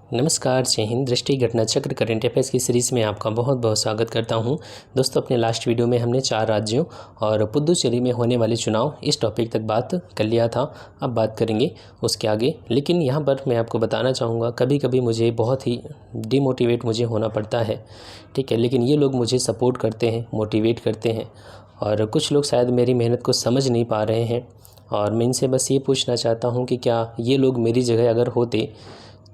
नमस्कार, जय हिंद। दृष्टि घटना चक्र करंट अफेयर्स की सीरीज़ में आपका बहुत बहुत स्वागत करता हूं। दोस्तों, अपने लास्ट वीडियो में हमने 4 राज्यों और पुद्दुचेरी में होने वाले चुनाव इस टॉपिक तक बात कर लिया था। अब बात करेंगे उसके आगे। लेकिन यहां पर मैं आपको बताना चाहूँगा, कभी कभी मुझे बहुत ही डिमोटिवेट मुझे होना पड़ता है, ठीक है। लेकिन ये लोग मुझे सपोर्ट करते हैं, मोटिवेट करते हैं, और कुछ लोग शायद मेरी मेहनत को समझ नहीं पा रहे हैं। और मैं इनसे बस ये पूछना चाहता हूँ कि क्या ये लोग मेरी जगह अगर होते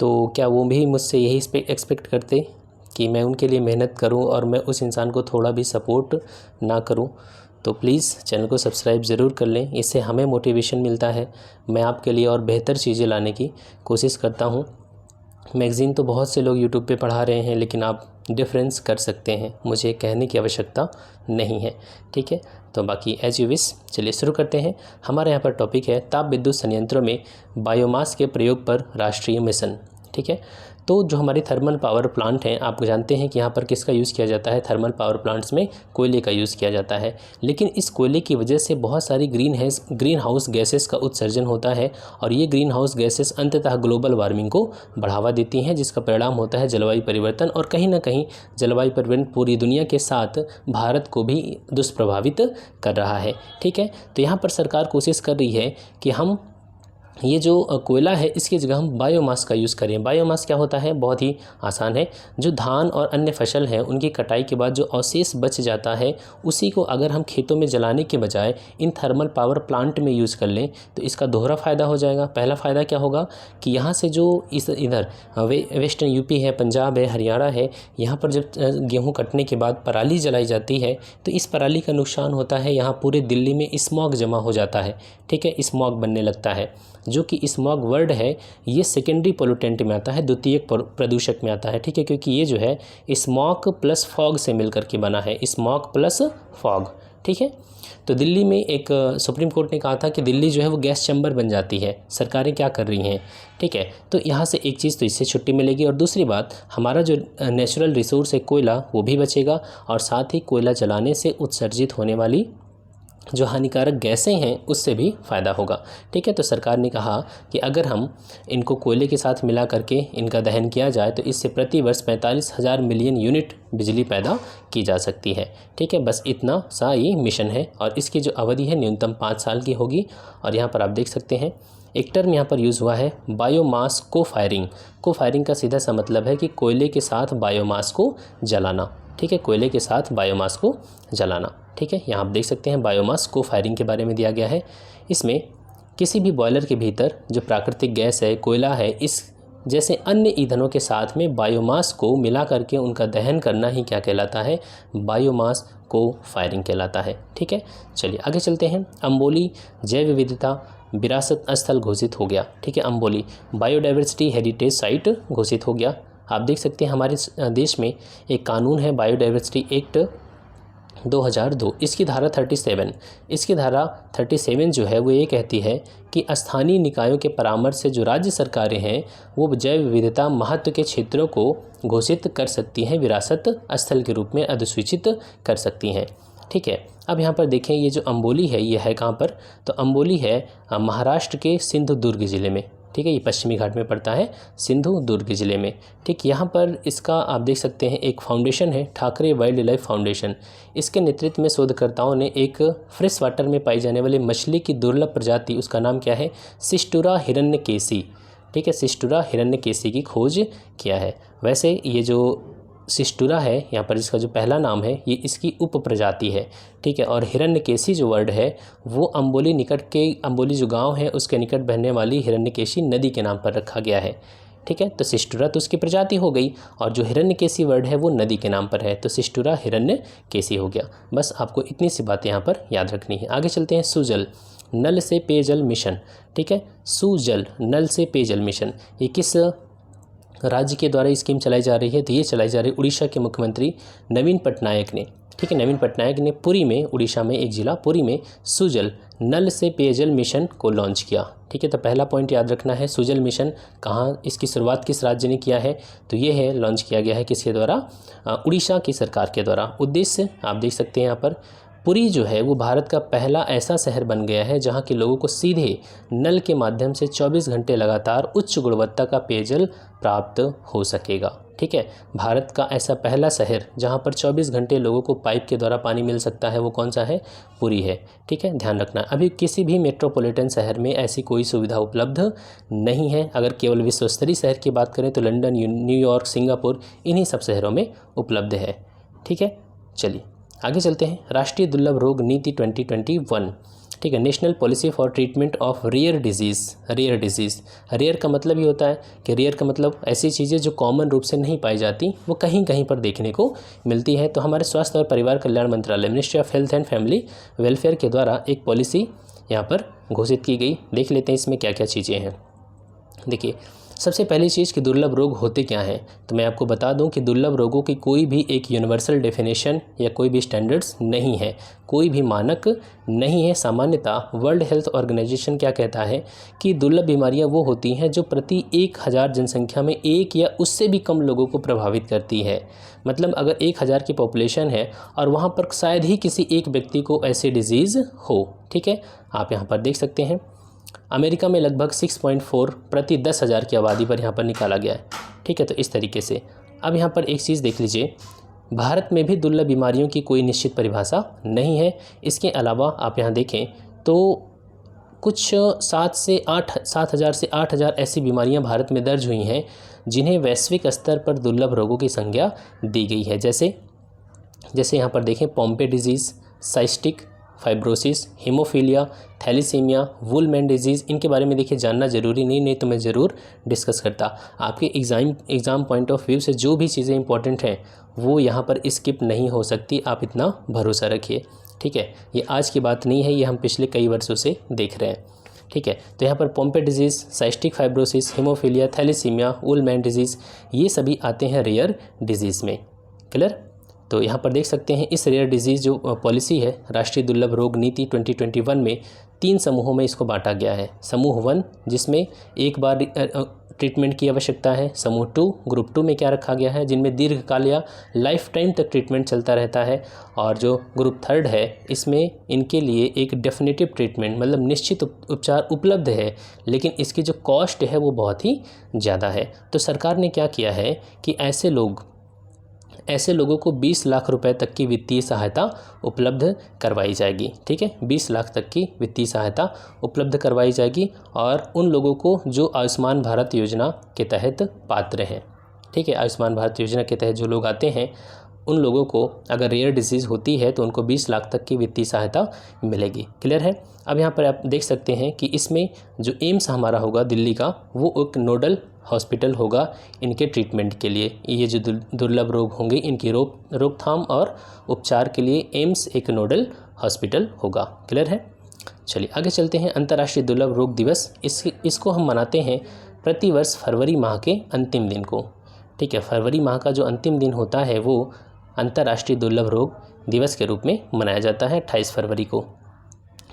तो क्या वो भी मुझसे यही एक्सपेक्ट करते कि मैं उनके लिए मेहनत करूं और मैं उस इंसान को थोड़ा भी सपोर्ट ना करूं। तो प्लीज़ चैनल को सब्सक्राइब ज़रूर कर लें, इससे हमें मोटिवेशन मिलता है। मैं आपके लिए और बेहतर चीज़ें लाने की कोशिश करता हूं। मैगज़ीन तो बहुत से लोग यूट्यूब पे पढ़ा रहे हैं, लेकिन आप डिफरेंस कर सकते हैं, मुझे कहने की आवश्यकता नहीं है, ठीक है। तो बाकी एज यू विश। चलिए शुरू करते हैं। हमारे यहाँ पर टॉपिक है ताप विद्युत संयंत्रों में बायोमास के प्रयोग पर राष्ट्रीय मिशन, ठीक है। तो जो हमारे थर्मल पावर प्लांट हैं, आप जानते हैं कि यहाँ पर किसका यूज़ किया जाता है। थर्मल पावर प्लांट्स में कोयले का यूज़ किया जाता है। लेकिन इस कोयले की वजह से बहुत सारी ग्रीन हाउस गैसेस का उत्सर्जन होता है, और ये ग्रीन हाउस गैसेस अंततः ग्लोबल वार्मिंग को बढ़ावा देती हैं, जिसका परिणाम होता है जलवायु परिवर्तन। और कहीं ना कहीं जलवायु परिवर्तन पूरी दुनिया के साथ भारत को भी दुष्प्रभावित कर रहा है, ठीक है। तो यहाँ पर सरकार कोशिश कर रही है कि हम ये जो कोयला है इसकी जगह हम बायोमास का यूज़ करें। बायोमास क्या होता है? बहुत ही आसान है। जो धान और अन्य फसल है उनकी कटाई के बाद जो अवशेष बच जाता है, उसी को अगर हम खेतों में जलाने के बजाय इन थर्मल पावर प्लांट में यूज़ कर लें तो इसका दोहरा फ़ायदा हो जाएगा। पहला फ़ायदा क्या होगा कि यहाँ से जो इधर वेस्टर्न यूपी है, पंजाब है, हरियाणा है, यहाँ पर जब गेहूँ कटने के बाद पराली जलाई जाती है तो इस पराली का नुकसान होता है। यहाँ पूरे दिल्ली में स्मॉग जमा हो जाता है, ठीक है, स्मॉग बनने लगता है। जो कि स्मॉग वर्ड है ये सेकेंडरी पोल्यूटेंट में आता है, द्वितीयक प्रदूषक में आता है, ठीक है। क्योंकि ये जो है स्मॉग प्लस फॉग से मिलकर के बना है, स्मॉग प्लस फॉग, ठीक है। तो दिल्ली में एक सुप्रीम कोर्ट ने कहा था कि दिल्ली जो है वो गैस चैम्बर बन जाती है। सरकारें क्या कर रही हैं, ठीक है। तो यहाँ से एक चीज़ तो इससे छुट्टी मिलेगी, और दूसरी बात हमारा जो नेचुरल रिसोर्स है कोयला वो भी बचेगा, और साथ ही कोयला जलाने से उत्सर्जित होने वाली जो हानिकारक गैसें हैं उससे भी फ़ायदा होगा, ठीक है। तो सरकार ने कहा कि अगर हम इनको कोयले के साथ मिला करके इनका दहन किया जाए तो इससे प्रति वर्ष 45,000 मिलियन यूनिट बिजली पैदा की जा सकती है, ठीक है। बस इतना सा ये मिशन है, और इसकी जो अवधि है न्यूनतम 5 साल की होगी। और यहाँ पर आप देख सकते हैं एक टर्म यहाँ पर यूज़ हुआ है, बायोमास को फायरिंग। को फायरिंग का सीधा सा मतलब है कि कोयले के साथ बायोमास को जलाना, ठीक है, कोयले के साथ बायोमास को जलाना, ठीक है। यहाँ आप देख सकते हैं बायोमास को फायरिंग के बारे में दिया गया है। इसमें किसी भी बॉयलर के भीतर जो प्राकृतिक गैस है, कोयला है, इस जैसे अन्य ईंधनों के साथ में बायोमास को मिला करके उनका दहन करना ही क्या कहलाता है? बायोमास को फायरिंग कहलाता है, ठीक है। चलिए आगे चलते हैं। अम्बोली जैव विविधता विरासत स्थल घोषित हो गया, ठीक है। अम्बोली बायोडाइवर्सिटी हेरिटेज साइट घोषित हो गया। आप देख सकते हैं हमारे देश में एक कानून है बायोडाइवर्सिटी एक्ट 2002। इसकी धारा 37 जो है वो ये कहती है कि स्थानीय निकायों के परामर्श से जो राज्य सरकारें हैं वो जैव विविधता महत्व के क्षेत्रों को घोषित कर सकती हैं, विरासत स्थल के रूप में अधिसूचित कर सकती हैं, ठीक है। अब यहाँ पर देखें ये जो अम्बोली है ये है कहाँ पर? तो अम्बोली है महाराष्ट्र के सिंधुदुर्ग ज़िले में, ठीक है। ये पश्चिमी घाट में पड़ता है, सिंधुदुर्ग ज़िले में, ठीक। यहाँ पर इसका आप देख सकते हैं एक फाउंडेशन है, ठाकरे वाइल्ड लाइफ फाउंडेशन। इसके नेतृत्व में शोधकर्ताओं ने एक फ्रेश वाटर में पाई जाने वाली मछली की दुर्लभ प्रजाति, उसका नाम क्या है? सिस्टुरा हिरण्यकेशी, ठीक है, सिस्टुरा हिरण्यकेशी की खोज किया है। वैसे ये जो सिस्टुरा है यहाँ पर इसका जो पहला नाम है ये इसकी उप प्रजाति है, ठीक है। और हिरण्यकेशी जो वर्ड है वो अम्बोली जो गांव है उसके निकट बहने वाली हिरण्यकेशी नदी के नाम पर रखा गया है, ठीक है। तो सिस्टुरा तो उसकी प्रजाति हो गई, और जो हिरण्यकेशी वर्ड है वो नदी के नाम पर है, तो सिस्टुरा हिरण्यकेशी हो गया। बस आपको इतनी सी बातें यहाँ पर याद रखनी है। आगे चलते हैं। सुजल नल से पेयजल मिशन, ठीक है। सुजल नल से पेयजल मिशन ये किस राज्य के द्वारा स्कीम चलाई जा रही है? तो ये चलाई जा रही है उड़ीसा के मुख्यमंत्री नवीन पटनायक ने, ठीक है। नवीन पटनायक ने पुरी में, उड़ीसा में एक ज़िला पुरी में सुजल नल से पेयजल मिशन को लॉन्च किया, ठीक है। तो पहला पॉइंट याद रखना है, सुजल मिशन कहाँ, इसकी शुरुआत किस राज्य ने किया है? तो ये है लॉन्च किया गया है किसके द्वारा? उड़ीसा की सरकार के द्वारा। उद्देश्य आप देख सकते हैं यहाँ पर पुरी जो है वो भारत का पहला ऐसा शहर बन गया है जहाँ के लोगों को सीधे नल के माध्यम से 24 घंटे लगातार उच्च गुणवत्ता का पेयजल प्राप्त हो सकेगा। ठीक है, भारत का ऐसा पहला शहर जहाँ पर 24 घंटे लोगों को पाइप के द्वारा पानी मिल सकता है वो कौन सा है? पुरी है। ठीक है, ध्यान रखना। अभी किसी भी मेट्रोपॉलिटन शहर में ऐसी कोई सुविधा उपलब्ध नहीं है। अगर केवल विश्व स्तरीय शहर की बात करें तो लंदन, न्यूयॉर्क, सिंगापुर, इन्हीं सब शहरों में उपलब्ध है। ठीक है, चलिए आगे चलते हैं। राष्ट्रीय दुर्लभ रोग नीति 2021। ठीक है, national policy for treatment of rare disease. Rare का मतलब ये होता है कि रेयर का मतलब ऐसी चीज़ें जो कॉमन रूप से नहीं पाई जाती, वो कहीं कहीं पर देखने को मिलती है। तो हमारे स्वास्थ्य और परिवार कल्याण मंत्रालय, ministry of health and family welfare के द्वारा एक पॉलिसी यहाँ पर घोषित की गई। देख लेते हैं इसमें क्या क्या चीज़ें हैं। देखिए, सबसे पहली चीज़ कि दुर्लभ रोग होते क्या हैं, तो मैं आपको बता दूं कि दुर्लभ रोगों की कोई भी एक यूनिवर्सल डेफिनेशन या कोई भी स्टैंडर्ड्स नहीं है, कोई भी मानक नहीं है। सामान्यतः वर्ल्ड हेल्थ ऑर्गेनाइजेशन क्या कहता है कि दुर्लभ बीमारियां वो होती हैं जो प्रति 1000 जनसंख्या में एक या उससे भी कम लोगों को प्रभावित करती है। मतलब अगर 1000 की पॉपुलेशन है और वहाँ पर शायद ही किसी एक व्यक्ति को ऐसी डिजीज़ हो। ठीक है, आप यहाँ पर देख सकते हैं अमेरिका में लगभग 6.4 प्रति 10,000 की आबादी पर यहाँ पर निकाला गया है। ठीक है, तो इस तरीके से अब यहाँ पर एक चीज़ देख लीजिए, भारत में भी दुर्लभ बीमारियों की कोई निश्चित परिभाषा नहीं है। इसके अलावा आप यहाँ देखें तो कुछ 7,000 से 8,000 ऐसी बीमारियाँ भारत में दर्ज हुई हैं जिन्हें वैश्विक स्तर पर दुर्लभ रोगों की संज्ञा दी गई है। जैसे यहाँ पर देखें Pompe disease, cystic fibrosis, haemophilia, thalassaemia, Wolman disease. इनके बारे में देखिए जानना ज़रूरी नहीं तो मैं ज़रूर डिस्कस करता। आपके एग्ज़ाम पॉइंट ऑफ व्यू से जो भी चीज़ें इंपॉर्टेंट हैं वो यहाँ पर स्किप नहीं हो सकती, आप इतना भरोसा रखिए। ठीक है, ये आज की बात नहीं है, ये हम पिछले कई वर्षों से देख रहे हैं। ठीक है, तो यहाँ पर Pompe disease, cystic fibrosis, haemophilia, thalassaemia, Wolman disease, ये सभी आते हैं रेयर डिजीज़ में। क्लियर? तो यहाँ पर देख सकते हैं इस रेयर डिजीज़ जो पॉलिसी है राष्ट्रीय दुर्लभ रोग नीति 2021 में 3 समूहों में इसको बांटा गया है। समूह 1 जिसमें एक बार ट्रीटमेंट की आवश्यकता है। समूह 2 ग्रुप 2 में क्या रखा गया है, जिनमें दीर्घकाल या लाइफ टाइम तक ट्रीटमेंट चलता रहता है। और जो ग्रुप 3 है इसमें इनके लिए एक डेफिनेटिव ट्रीटमेंट मतलब निश्चित उपचार उपलब्ध है, लेकिन इसकी जो कॉस्ट है वो बहुत ही ज़्यादा है। तो सरकार ने क्या किया है कि ऐसे लोगों को 20 लाख रुपए तक की वित्तीय सहायता उपलब्ध करवाई जाएगी। ठीक है, 20 लाख तक की वित्तीय सहायता उपलब्ध करवाई जाएगी और उन लोगों को जो आयुष्मान भारत योजना के तहत पात्र हैं। ठीक है, आयुष्मान भारत योजना के तहत जो लोग आते हैं उन लोगों को अगर रेयर डिजीज़ होती है तो उनको 20 लाख तक की वित्तीय सहायता मिलेगी। क्लियर है? अब यहाँ पर आप देख सकते हैं कि इसमें जो एम्स हमारा होगा दिल्ली का, वो एक नोडल हॉस्पिटल होगा इनके ट्रीटमेंट के लिए। ये जो दुर्लभ रोग होंगे इनकी रोकथाम और उपचार के लिए एम्स एक नोडल हॉस्पिटल होगा। क्लियर है? चलिए आगे चलते हैं। अंतर्राष्ट्रीय दुर्लभ रोग दिवस, इसको हम मनाते हैं प्रतिवर्ष फरवरी माह के अंतिम दिन को। ठीक है, फरवरी माह का जो अंतिम दिन होता है वो अंतर्राष्ट्रीय दुर्लभ रोग दिवस के रूप में मनाया जाता है 28 फरवरी को।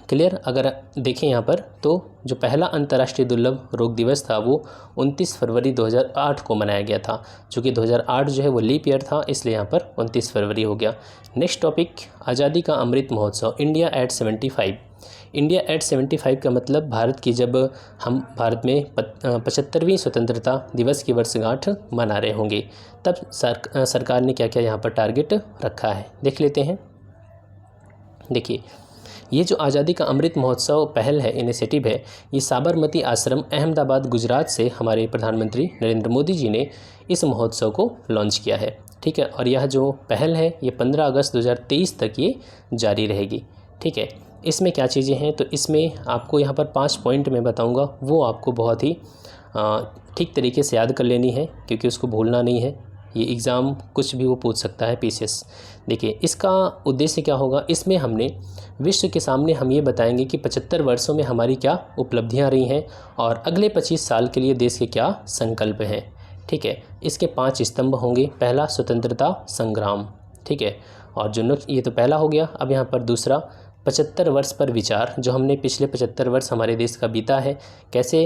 क्लियर? अगर देखें यहाँ पर तो जो पहला अंतर्राष्ट्रीय दुर्लभ रोग दिवस था वो 29 फरवरी 2008 को मनाया गया था। चूँकि 2008 जो है वो लीप ईयर था इसलिए यहाँ पर 29 फरवरी हो गया। नेक्स्ट टॉपिक, आज़ादी का Amrit Mahotsav, India at 75। India at 75 का मतलब भारत में 75वीं स्वतंत्रता दिवस की वर्षगांठ मना रहे होंगे, तब सरकार ने क्या क्या यहाँ पर टारगेट रखा है देख लेते हैं। देखिए, ये जो आज़ादी का अमृत महोत्सव पहल है, इनिशिएटिव है, ये साबरमती आश्रम अहमदाबाद गुजरात से हमारे प्रधानमंत्री नरेंद्र मोदी जी ने इस महोत्सव को लॉन्च किया है। ठीक है, और यह जो पहल है ये 15 अगस्त 2023 तक ये जारी रहेगी। ठीक है, इसमें क्या चीज़ें हैं तो इसमें आपको यहाँ पर 5 पॉइंट मैं बताऊँगा, वो आपको बहुत ही ठीक तरीके से याद कर लेनी है क्योंकि उसको भूलना नहीं है। ये एग्ज़ाम कुछ भी वो पूछ सकता है पीसीएस। देखिए, इसका उद्देश्य क्या होगा, इसमें हमने विश्व के सामने हम ये बताएंगे कि 75 वर्षों में हमारी क्या उपलब्धियां रही हैं और अगले 25 साल के लिए देश के क्या संकल्प हैं। ठीक है, इसके 5 स्तंभ होंगे। पहला, स्वतंत्रता संग्राम। ठीक है, और जो ये तो पहला हो गया। अब यहाँ पर दूसरा, 75 वर्ष पर विचार, जो हमने पिछले 75 वर्ष हमारे देश का बीता है कैसे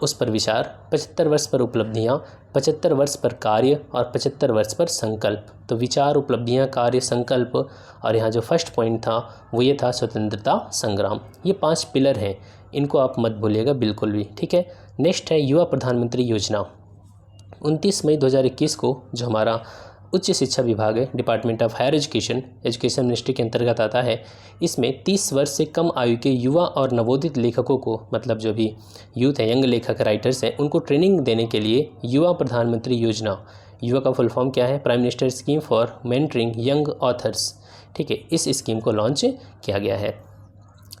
उस पर विचार। 75 वर्ष पर उपलब्धियाँ, 75 वर्ष पर कार्य और 75 वर्ष पर संकल्प। तो विचार, उपलब्धियाँ, कार्य, संकल्प, और यहाँ जो फर्स्ट पॉइंट था वो ये था स्वतंत्रता संग्राम। ये 5 पिलर हैं, इनको आप मत भूलिएगा बिल्कुल भी, ठीक है। नेक्स्ट है युवा प्रधानमंत्री योजना। 29 मई 2021 को जो हमारा उच्च शिक्षा विभाग है, department of higher education, education ministry के अंतर्गत आता है। इसमें 30 वर्ष से कम आयु के युवा और नवोदित लेखकों को, मतलब जो भी यूथ है, यंग लेखक राइटर्स हैं, उनको ट्रेनिंग देने के लिए युवा प्रधानमंत्री योजना, युवा का फुल फॉर्म क्या है, prime minister scheme for mentoring young authors, ठीक है, इस स्कीम को लॉन्च किया गया है,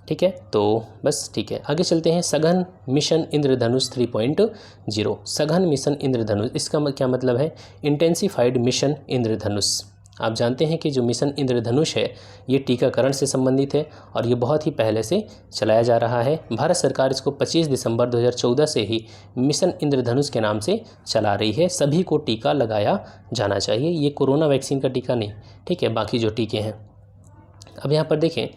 ठीक है। तो बस ठीक है, आगे चलते हैं। सघन मिशन इंद्रधनुष 3.0। सघन मिशन इंद्रधनुष, इसका क्या मतलब है, इंटेंसिफाइड मिशन इंद्रधनुष। आप जानते हैं कि जो मिशन इंद्रधनुष है ये टीकाकरण से संबंधित है और ये बहुत ही पहले से चलाया जा रहा है। भारत सरकार इसको 25 दिसंबर 2014 से ही मिशन इंद्रधनुष के नाम से चला रही है। सभी को टीका लगाया जाना चाहिए, ये कोरोना वैक्सीन का टीका नहीं, ठीक है, बाकी जो टीके हैं। अब यहाँ पर देखें,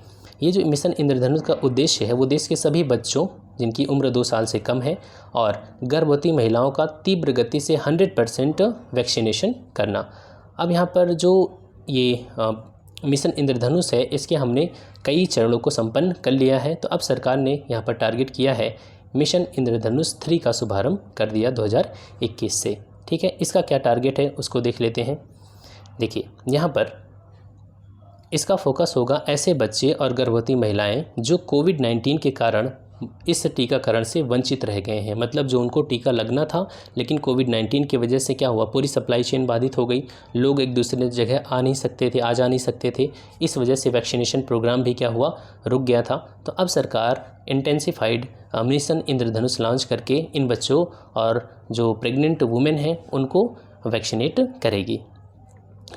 ये जो मिशन इंद्रधनुष का उद्देश्य है वो देश के सभी बच्चों जिनकी उम्र 2 साल से कम है और गर्भवती महिलाओं का तीव्र गति से 100% वैक्सीनेशन करना। अब यहाँ पर जो ये मिशन इंद्रधनुष है इसके हमने कई चरणों को संपन्न कर लिया है। तो अब सरकार ने यहाँ पर टारगेट किया है मिशन इंद्रधनुष 3 का शुभारंभ कर दिया 2021 से, ठीक है। इसका क्या टारगेट है उसको देख लेते हैं। देखिए यहाँ पर इसका फोकस होगा ऐसे बच्चे और गर्भवती महिलाएं जो कोविड-19 के कारण इस टीकाकरण से वंचित रह गए हैं। मतलब जो उनको टीका लगना था लेकिन कोविड-19 की वजह से क्या हुआ, पूरी सप्लाई चेन बाधित हो गई, लोग एक दूसरे जगह आ जा नहीं सकते थे। इस वजह से वैक्सीनेशन प्रोग्राम भी क्या हुआ, रुक गया था। तो अब सरकार इंटेंसिफाइड मिशन इंद्रधनुष लॉन्च करके इन बच्चों और जो प्रेग्नेंट वुमेन हैं उनको वैक्सीनेट करेगी,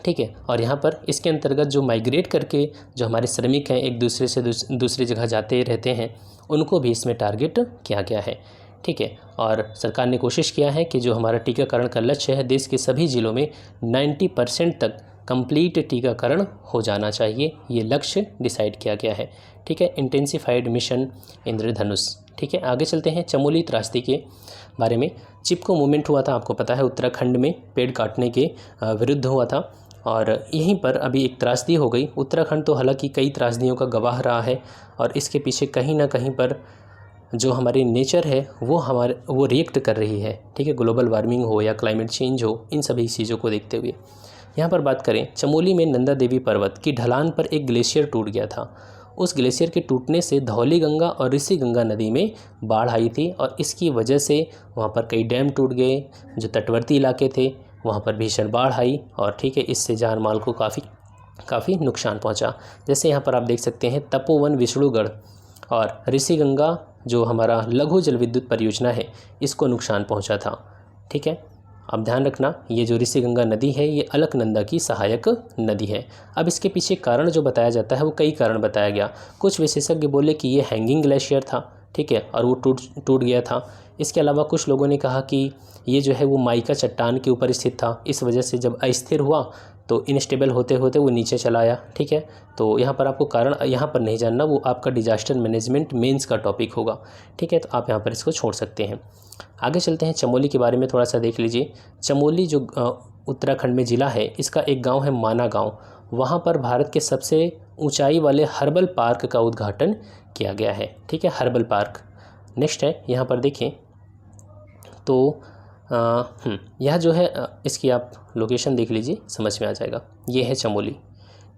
ठीक है। और यहाँ पर इसके अंतर्गत जो माइग्रेट करके जो हमारे श्रमिक हैं एक दूसरे से दूसरी जगह जाते रहते हैं उनको भी इसमें टारगेट किया गया है, ठीक है। और सरकार ने कोशिश किया है कि जो हमारा टीकाकरण का लक्ष्य है देश के सभी ज़िलों में 90% तक कंप्लीट टीकाकरण हो जाना चाहिए, ये लक्ष्य डिसाइड किया गया है, ठीक है। इंटेंसिफाइड मिशन इंद्रधनुष, ठीक है। आगे चलते हैं चमोली त्रासदी के बारे में। चिपको मूवमेंट हुआ था, आपको पता है, उत्तराखंड में पेड़ काटने के विरुद्ध हुआ था और यहीं पर अभी एक त्रासदी हो गई। उत्तराखंड तो हालांकि कई त्रासदियों का गवाह रहा है और इसके पीछे कहीं ना कहीं पर जो हमारे नेचर है वो रिएक्ट कर रही है, ठीक है। ग्लोबल वार्मिंग हो या क्लाइमेट चेंज हो, इन सभी चीज़ों को देखते हुए यहाँ पर बात करें, चमोली में नंदा देवी पर्वत की ढलान पर एक ग्लेशियर टूट गया था। उस ग्लेशियर के टूटने से धौली गंगा और ऋषि गंगा नदी में बाढ़ आई थी और इसकी वजह से वहाँ पर कई डैम टूट गए, जो तटवर्ती इलाके थे वहाँ पर भीषण बाढ़ आई और ठीक है, इससे जान माल को काफ़ी नुकसान पहुँचा। जैसे यहाँ पर आप देख सकते हैं तपोवन विष्णुगढ़ और ऋषि गंगा जो हमारा लघु जल विद्युत परियोजना है इसको नुकसान पहुँचा था, ठीक है। अब ध्यान रखना, ये जो ऋषि गंगा नदी है ये अलकनंदा की सहायक नदी है। अब इसके पीछे कारण जो बताया जाता है वो कई कारण बताया गया। कुछ विशेषज्ञ बोले कि ये हैंगिंग ग्लेशियर था, ठीक है, और वो टूट गया था। इसके अलावा कुछ लोगों ने कहा कि ये जो है वो माइका चट्टान के ऊपर स्थित था, इस वजह से जब अस्थिर हुआ तो इनस्टेबल होते होते वो नीचे चला आया, ठीक है। तो यहाँ पर आपको कारण यहाँ पर नहीं जानना, वो आपका डिजास्टर मैनेजमेंट मेंस का टॉपिक होगा, ठीक है। तो आप यहाँ पर इसको छोड़ सकते हैं। आगे चलते हैं, चमोली के बारे में थोड़ा सा देख लीजिए। चमोली जो उत्तराखंड में ज़िला है, इसका एक गांव है माना गांव। वहां पर भारत के सबसे ऊंचाई वाले हर्बल पार्क का उद्घाटन किया गया है, ठीक है, हर्बल पार्क। नेक्स्ट है, यहाँ पर देखें तो यह जो है इसकी आप लोकेशन देख लीजिए, समझ में आ जाएगा। ये है चमोली,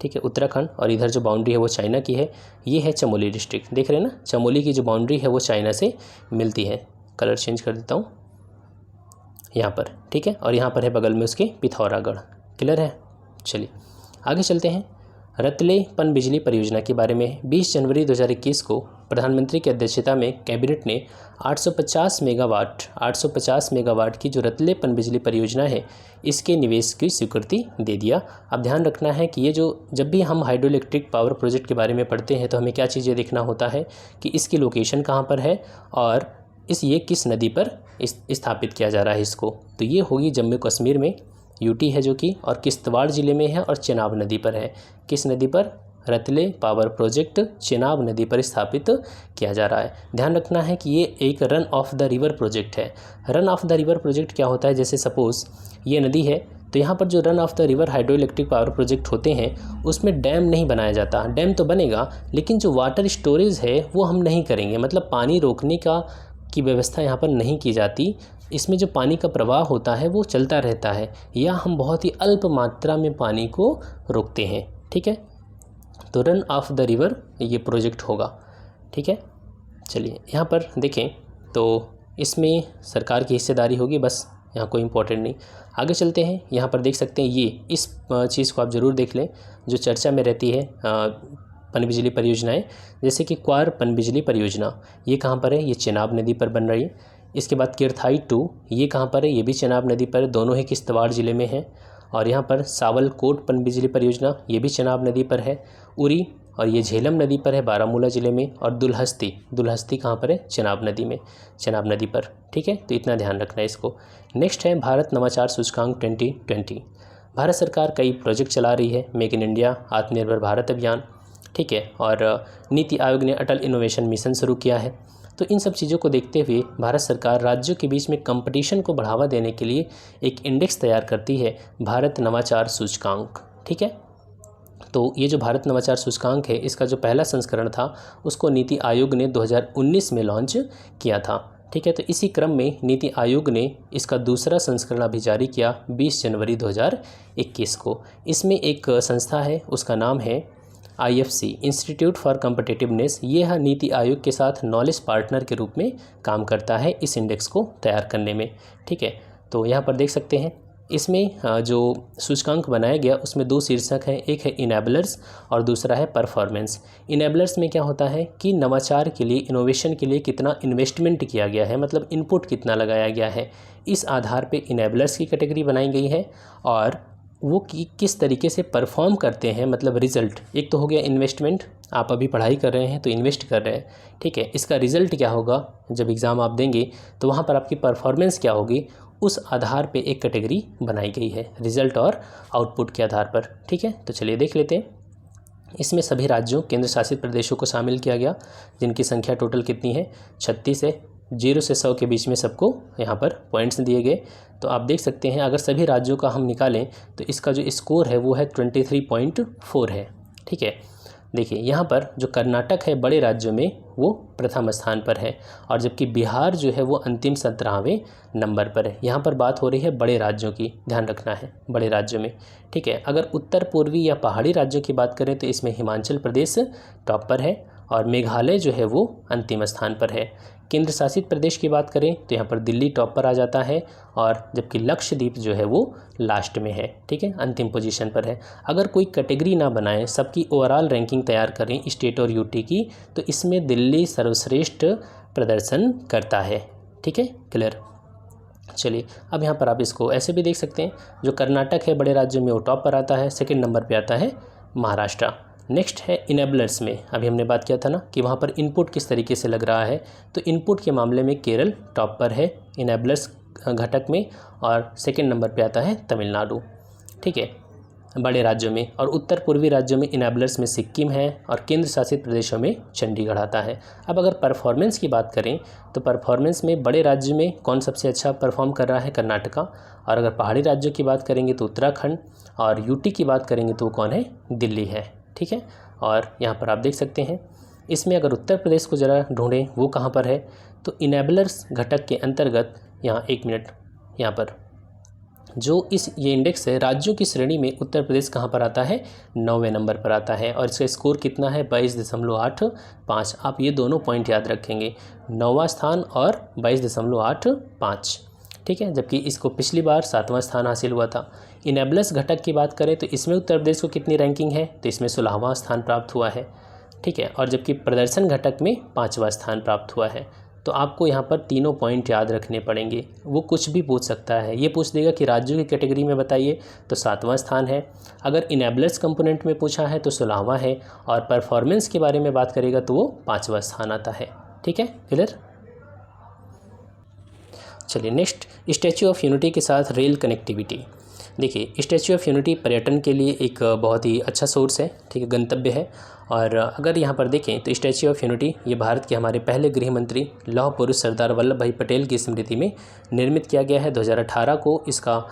ठीक है, उत्तराखंड, और इधर जो बाउंड्री है वो चाइना की है। ये है चमोली डिस्ट्रिक्ट, देख रहे हैं ना, चमोली की जो बाउंड्री है वो चाइना से मिलती है। कलर चेंज कर देता हूँ यहाँ पर, ठीक है। और यहाँ पर है बगल में उसके पिथौरागढ़, क्लियर है। चलिए आगे चलते हैं। रतले पनबिजली परियोजना के बारे में 20 जनवरी 2021 को प्रधानमंत्री की अध्यक्षता में कैबिनेट ने 850 मेगावाट की जो रतले पनबिजली परियोजना है इसके निवेश की स्वीकृति दे दिया। अब ध्यान रखना है कि ये जो जब भी हम हाइड्रो इलेक्ट्रिक पावर प्रोजेक्ट के बारे में पढ़ते हैं तो हमें क्या चीज़ें देखना होता है कि इसकी लोकेशन कहाँ पर है और ये किस नदी पर स्थापित किया जा रहा है इसको। तो ये होगी जम्मू कश्मीर में, यूटी है जो कि, और किश्तवाड़ ज़िले में है और चेनाब नदी पर है। किस नदी पर? रतले पावर प्रोजेक्ट चेनाब नदी पर स्थापित किया जा रहा है। ध्यान रखना है कि ये एक run of the river project है। Run of the river project क्या होता है, जैसे सपोज़ ये नदी है तो यहाँ पर जो run of the river hydro electric power project होते हैं उसमें डैम नहीं बनाया जाता। डैम तो बनेगा लेकिन जो वाटर स्टोरेज है वो हम नहीं करेंगे, मतलब पानी रोकने की व्यवस्था यहाँ पर नहीं की जाती। इसमें जो पानी का प्रवाह होता है वो चलता रहता है, या हम बहुत ही अल्प मात्रा में पानी को रोकते हैं। ठीक है, तो रन ऑफ द रिवर ये प्रोजेक्ट होगा। ठीक है, चलिए यहाँ पर देखें तो इसमें सरकार की हिस्सेदारी होगी, बस यहाँ कोई इम्पोर्टेंट नहीं। आगे चलते हैं, यहाँ पर देख सकते हैं ये इस चीज़ को आप ज़रूर देख लें जो चर्चा में रहती है पनबिजली परियोजनाएं, जैसे कि क्वार पनबिजली परियोजना, ये कहाँ पर है, ये चेनाब नदी पर बन रही है। इसके बाद किरथाई 2, ये कहाँ पर है, ये भी चेनाब नदी पर, दोनों ही किश्तवाड़ ज़िले में है। और यहाँ पर सावलकोट पनबिजली परियोजना, ये भी चेनाब नदी पर है। उरी और ये झेलम नदी पर है बारामूला ज़िले में। और दुल्हस्ती कहाँ पर है, चेनाब नदी पर। ठीक है, तो इतना ध्यान रखना है इसको। नेक्स्ट है भारत नवाचार सूचकांक 2020। भारत सरकार कई प्रोजेक्ट चला रही है, मेक इन इंडिया, आत्मनिर्भर भारत अभियान, ठीक है, और नीति आयोग ने अटल इनोवेशन मिशन शुरू किया है। तो इन सब चीज़ों को देखते हुए भारत सरकार राज्यों के बीच में कंपटीशन को बढ़ावा देने के लिए एक इंडेक्स तैयार करती है, भारत नवाचार सूचकांक। ठीक है, तो ये जो भारत नवाचार सूचकांक है इसका जो पहला संस्करण था उसको नीति आयोग ने 2019 में लॉन्च किया था। ठीक है, तो इसी क्रम में नीति आयोग ने इसका दूसरा संस्करण अभी जारी किया 20 जनवरी 2021 को। इसमें एक संस्था है, उसका नाम है IFC, इंस्टीट्यूट फॉर कॉम्पिटिटिवनेस। ये है नीति आयोग के साथ नॉलेज पार्टनर के रूप में काम करता है इस इंडेक्स को तैयार करने में। ठीक है, तो यहाँ पर देख सकते हैं इसमें जो सूचकांक बनाया गया उसमें दो शीर्षक हैं, एक है इनेबलर्स और दूसरा है परफॉर्मेंस। इनेबलर्स में क्या होता है कि नवाचार के लिए, इनोवेशन के लिए कितना इन्वेस्टमेंट किया गया है, मतलब इनपुट कितना लगाया गया है, इस आधार पे इनेबलर्स की कैटेगरी बनाई गई है। और वो किस तरीके से परफॉर्म करते हैं, मतलब रिज़ल्ट। एक तो हो गया इन्वेस्टमेंट, आप अभी पढ़ाई कर रहे हैं तो इन्वेस्ट कर रहे हैं, ठीक है, इसका रिज़ल्ट क्या होगा जब एग्ज़ाम आप देंगे तो वहाँ पर आपकी परफॉर्मेंस क्या होगी, उस आधार पे एक कैटेगरी बनाई गई है, रिज़ल्ट और आउटपुट के आधार पर। ठीक है, तो चलिए देख लेते हैं। इसमें सभी राज्यों, केंद्र शासित प्रदेशों को शामिल किया गया, जिनकी संख्या टोटल कितनी है, 36 है। 0 से 100 के बीच में सबको यहाँ पर पॉइंट्स दिए गए। तो आप देख सकते हैं अगर सभी राज्यों का हम निकालें तो इसका जो स्कोर है वो है 23.4 है। ठीक है, देखिए यहाँ पर जो कर्नाटक है बड़े राज्यों में वो प्रथम स्थान पर है, और जबकि बिहार जो है वो अंतिम 17वें नंबर पर है। यहाँ पर बात हो रही है बड़े राज्यों की, ध्यान रखना है बड़े राज्यों में। ठीक है, अगर उत्तर पूर्वी या पहाड़ी राज्यों की बात करें तो इसमें हिमाचल प्रदेश टॉप पर है और मेघालय जो है वो अंतिम स्थान पर है। केंद्र शासित प्रदेश की बात करें तो यहाँ पर दिल्ली टॉप पर आ जाता है, और जबकि लक्षद्वीप जो है वो लास्ट में है। ठीक है, अंतिम पोजीशन पर है। अगर कोई कैटेगरी ना बनाएं, सबकी ओवरऑल रैंकिंग तैयार करें स्टेट और यूटी की, तो इसमें दिल्ली सर्वश्रेष्ठ प्रदर्शन करता है। ठीक है, क्लियर। चलिए अब यहाँ पर आप इसको ऐसे भी देख सकते हैं, जो कर्नाटक है बड़े राज्यों में वो टॉप पर आता है, सेकेंड नंबर पर आता है महाराष्ट्र। नेक्स्ट है इनेबलर्स में, अभी हमने बात किया था ना कि वहाँ पर इनपुट किस तरीके से लग रहा है, तो इनपुट के मामले में केरल टॉप पर है इनेबलर्स घटक में, और सेकंड नंबर पे आता है तमिलनाडु। ठीक है, बड़े राज्यों में। और उत्तर पूर्वी राज्यों में इनेबलर्स में सिक्किम है, और केंद्र शासित प्रदेशों में चंडीगढ़ आता है। अब अगर परफॉर्मेंस की बात करें तो परफॉर्मेंस में बड़े राज्य में कौन सबसे अच्छा परफॉर्म कर रहा है, कर्नाटका। और अगर पहाड़ी राज्यों की बात करेंगे तो उत्तराखंड, और यूटी की बात करेंगे तो कौन है, दिल्ली है। ठीक है, और यहाँ पर आप देख सकते हैं इसमें अगर उत्तर प्रदेश को ज़रा ढूंढें वो कहाँ पर है, तो इनेबलर्स घटक के अंतर्गत यहाँ एक मिनट, यहाँ पर जो ये इंडेक्स है राज्यों की श्रेणी में उत्तर प्रदेश कहाँ पर आता है, 9वें नंबर पर आता है, और इसका स्कोर कितना है, 22.85। आप ये दोनों पॉइंट याद रखेंगे, 9वां स्थान और 22.85। ठीक है, जबकि इसको पिछली बार 7वां स्थान हासिल हुआ था। इनेबलर्स घटक की बात करें तो इसमें उत्तर प्रदेश को कितनी रैंकिंग है, तो इसमें 16वां स्थान प्राप्त हुआ है। ठीक है, और जबकि प्रदर्शन घटक में 5वां स्थान प्राप्त हुआ है। तो आपको यहाँ पर तीनों पॉइंट याद रखने पड़ेंगे, वो कुछ भी पूछ सकता है। ये पूछ देगा कि राज्यों की कैटेगरी में बताइए तो 7वां स्थान है, अगर इनेबलर्स कंपोनेंट में पूछा है तो 16वां है, और परफॉर्मेंस के बारे में बात करेगा तो वो 5वां स्थान आता है। ठीक है, क्लियर। चलिए नेक्स्ट, स्टैच्यू ऑफ यूनिटी के साथ रेल कनेक्टिविटी। देखिए, स्टैच्यू ऑफ यूनिटी पर्यटन के लिए एक बहुत ही अच्छा सोर्स है, ठीक है, गंतव्य है। और अगर यहाँ पर देखें तो स्टैच्यू ऑफ यूनिटी ये भारत के हमारे पहले गृह मंत्री लौह पुरुष सरदार वल्लभ भाई पटेल की स्मृति में निर्मित किया गया है। 2018 को इसका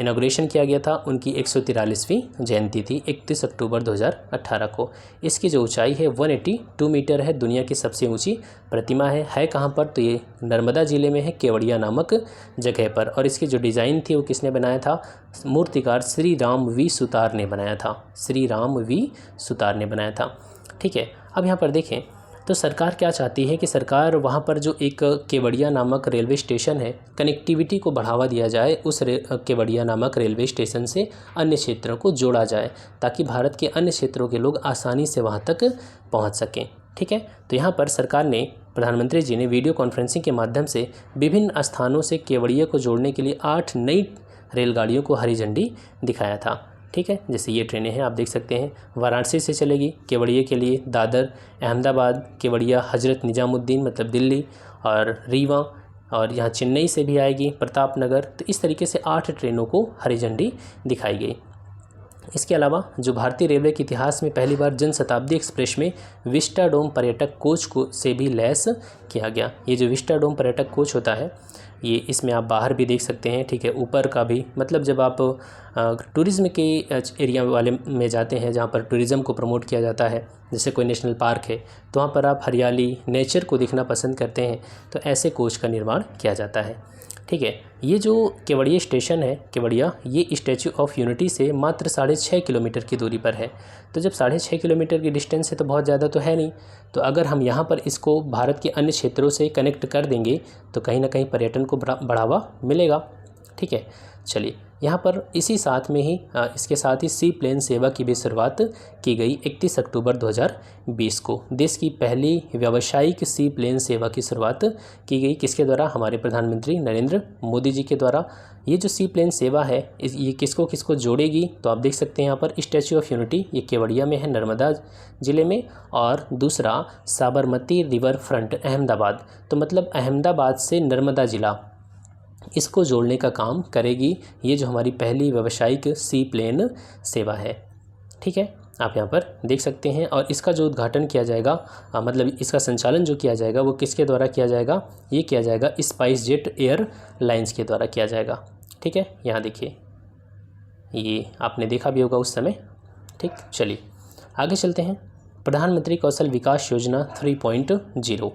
इनॉग्रेशन किया गया था। उनकी 143वीं जयंती थी 31 अक्टूबर 2018 को। इसकी जो ऊंचाई है 182 मीटर है, दुनिया की सबसे ऊंची प्रतिमा है कहाँ पर, तो ये नर्मदा ज़िले में है, केवड़िया नामक जगह पर। और इसकी जो डिज़ाइन थी वो किसने बनाया था, मूर्तिकार श्री राम वी सुतार ने बनाया था, श्री राम वी सुतार ने बनाया था। ठीक है, अब यहाँ पर देखें तो सरकार क्या चाहती है कि सरकार वहाँ पर जो एक केवड़िया नामक रेलवे स्टेशन है, कनेक्टिविटी को बढ़ावा दिया जाए, उस केवड़िया नामक रेलवे स्टेशन से अन्य क्षेत्रों को जोड़ा जाए ताकि भारत के अन्य क्षेत्रों के लोग आसानी से वहाँ तक पहुँच सकें। ठीक है, तो यहाँ पर सरकार ने, प्रधानमंत्री जी ने वीडियो कॉन्फ्रेंसिंग के माध्यम से विभिन्न स्थानों से केवड़िया को जोड़ने के लिए 8 नई रेलगाड़ियों को हरी झंडी दिखाया था। ठीक है, जैसे ये ट्रेनें हैं, आप देख सकते हैं, वाराणसी से चलेगी केवड़िया के लिए, दादर, अहमदाबाद, केवड़िया, हजरत निजामुद्दीन मतलब दिल्ली, और रीवा, और यहाँ चेन्नई से भी आएगी, प्रतापनगर। तो इस तरीके से 8 ट्रेनों को हरी झंडी दिखाई गई। इसके अलावा जो भारतीय रेलवे के इतिहास में पहली बार जनशताब्दी एक्सप्रेस में विस्टाडोम पर्यटक कोच को से भी लैस किया गया। ये जो विस्टाडोम पर्यटक कोच होता है, ये इसमें आप बाहर भी देख सकते हैं। ठीक है, ऊपर का भी, मतलब जब आप टूरिज़्म के एरिया वाले में जाते हैं जहाँ पर टूरिज़्म को प्रमोट किया जाता है, जैसे कोई नेशनल पार्क है, तो वहाँ पर आप हरियाली, नेचर को देखना पसंद करते हैं, तो ऐसे कोच का निर्माण किया जाता है। ठीक है, ये जो केवड़िया स्टेशन है, केवड़िया, ये स्टैच्यू ऑफ यूनिटी से मात्र 6.5 किलोमीटर की दूरी पर है। तो जब 6.5 किलोमीटर की डिस्टेंस है तो बहुत ज़्यादा तो है नहीं, तो अगर हम यहाँ पर इसको भारत के अन्य क्षेत्रों से कनेक्ट कर देंगे तो कहीं ना कहीं पर्यटन को बढ़ावा मिलेगा। ठीक है, चलिए, यहाँ पर इसी साथ में ही इसके साथ ही सी प्लेन सेवा की भी शुरुआत की गई 31 अक्टूबर 2020 को। देश की पहली व्यावसायिक सी प्लेन सेवा की शुरुआत की गई, किसके द्वारा, हमारे प्रधानमंत्री नरेंद्र मोदी जी के द्वारा। ये जो सी प्लेन सेवा है, ये किसको किसको जोड़ेगी, तो आप देख सकते हैं यहाँ पर स्टैच्यू ऑफ यूनिटी, ये केवड़िया में है, नर्मदा ज़िले में, और दूसरा साबरमती रिवर फ्रंट अहमदाबाद, तो मतलब अहमदाबाद से नर्मदा ज़िला, इसको जोड़ने का काम करेगी ये जो हमारी पहली व्यावसायिक सी प्लेन सेवा है। ठीक है, आप यहाँ पर देख सकते हैं। और इसका जो उद्घाटन किया जाएगा, मतलब इसका संचालन जो किया जाएगा वो किसके द्वारा किया जाएगा, ये किया जाएगा स्पाइस जेट एयरलाइंस के द्वारा किया जाएगा। ठीक है, यहाँ देखिए, ये आपने देखा भी होगा उस समय। ठीक, चलिए आगे चलते हैं। प्रधानमंत्री कौशल विकास योजना 3.0।